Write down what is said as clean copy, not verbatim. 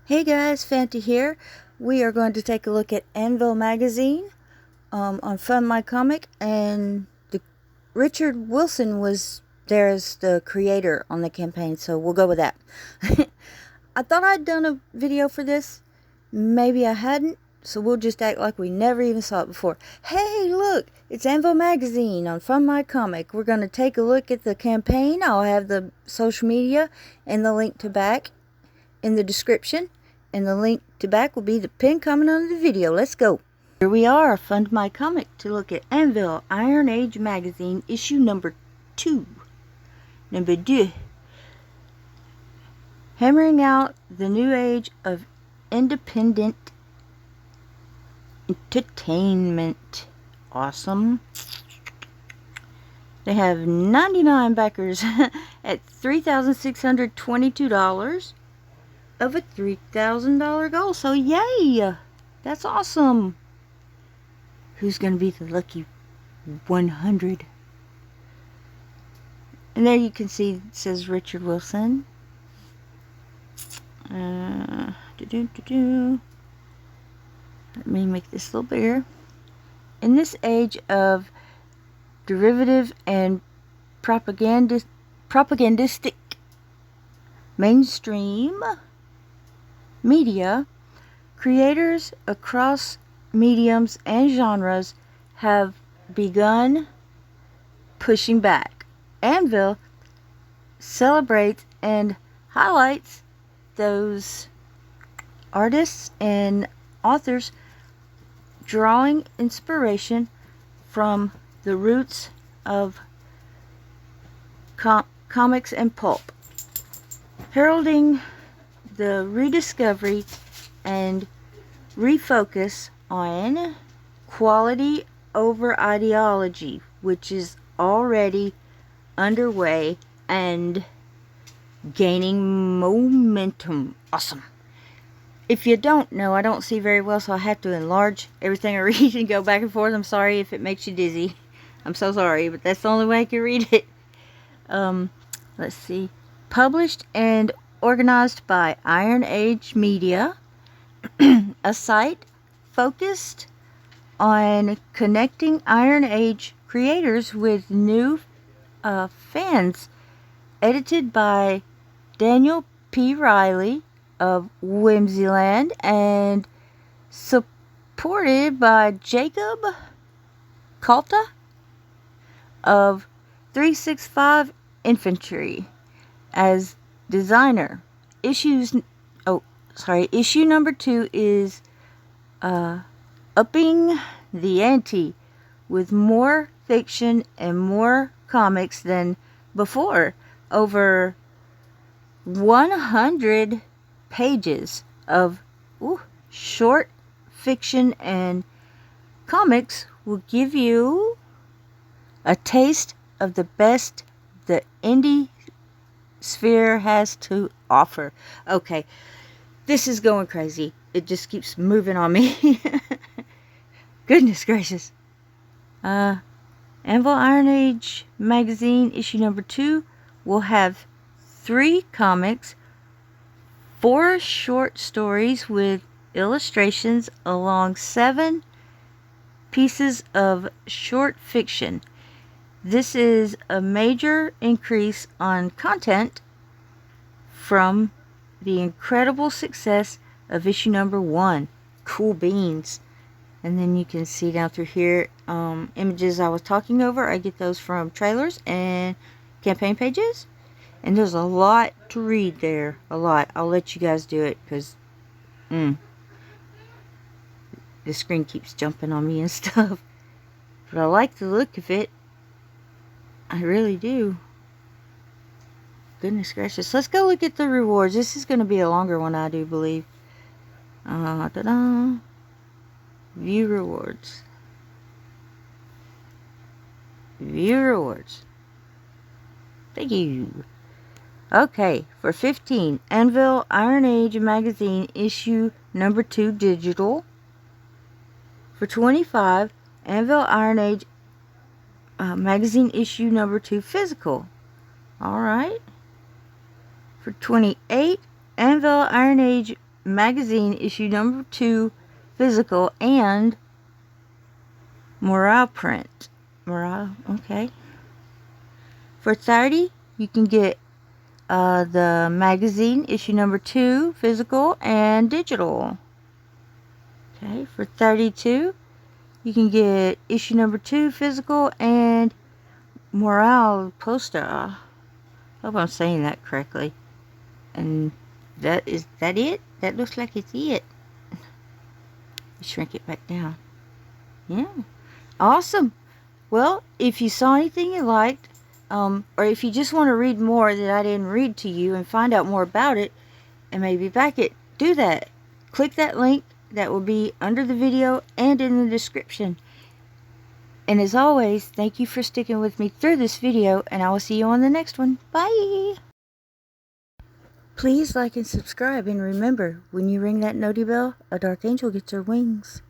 Hey guys, Fanti here. We are going to take a look at ANVIL magazine on Fund My Comic, and Richard Wilson was there as the creator on the campaign, so we'll go with that. I thought I'd done a video for this. Maybe I hadn't, so we'll just act like we never even saw it before. Hey, look! It's ANVIL magazine on Fund My Comic. We're going to take a look at the campaign. I'll have the social media and the link to back in the description, and the link to back will be the pinned comment under the video. Let's go. Here we are, Fund My Comic, to look at ANVIL Iron Age magazine, issue number 2. Number 2. Hammering out the new age of independent entertainment. Awesome. They have 99 backers at $3,622 of a $3,000 goal. So yay! That's awesome. Who's going to be the lucky 100? And there you can see it says Richard Wilson. Let me make this a little bigger. In this age of derivative and propagandistic mainstream media, creators across mediums and genres have begun pushing back. ANVIL celebrates and highlights those artists and authors drawing inspiration from the roots of comics and pulp, heralding the rediscovery and refocus on quality over ideology, which is already underway and gaining momentum. Awesome. If you don't know, I don't see very well, so I have to enlarge everything I read and go back and forth. I'm sorry if it makes you dizzy. I'm so sorry, but that's the only way I can read it. Let's see. Published and organized by Iron Age Media, a site focused on connecting Iron Age creators with new fans, edited by Daniel P. Riley of Whimsyland and supported by Jacob Calta of 365 Infantry as designer. Issue number 2 is upping the ante with more fiction and more comics than before. Over 100 pages of short fiction and comics will give you a taste of the best the indie sphere has to offer. Okay, this is going crazy. It just keeps moving on me. Goodness gracious. ANVIL Iron Age magazine issue number 2 will have 3 comics, 4 short stories with illustrations, along 7 pieces of short fiction. This is a major increase on content from the incredible success of issue number 1. Cool beans. And then you can see down through here images I was talking over. I get those from trailers and campaign pages. And there's a lot to read there. A lot. I'll let you guys do it because the screen keeps jumping on me and stuff. But I like the look of it. I really do. Goodness gracious. Let's go look at the rewards. This is going to be a longer one, I do believe. View rewards. View rewards. Thank you. Okay, for 15, ANVIL Iron Age magazine issue number 2 digital. For 25, ANVIL Iron Age magazine issue number 2 physical. Alright. For 28, ANVIL Iron Age magazine issue number 2 physical and morale print. Morale, okay. For $30, you can get the magazine issue number 2 physical and digital. Okay, for $32, you can get issue number 2 physical and morale poster. I hope I'm saying that correctly. And is that it? That looks like it's it. Shrink it back down. Yeah. Awesome. Well, if you saw anything you liked, or if you just want to read more that I didn't read to you and find out more about it and maybe back it, do that. Click that link that will be under the video and in the description. And as always, thank you for sticking with me through this video, and I will see you on the next one. Bye! Please like and subscribe, and remember, when you ring that noti bell, a dark angel gets her wings.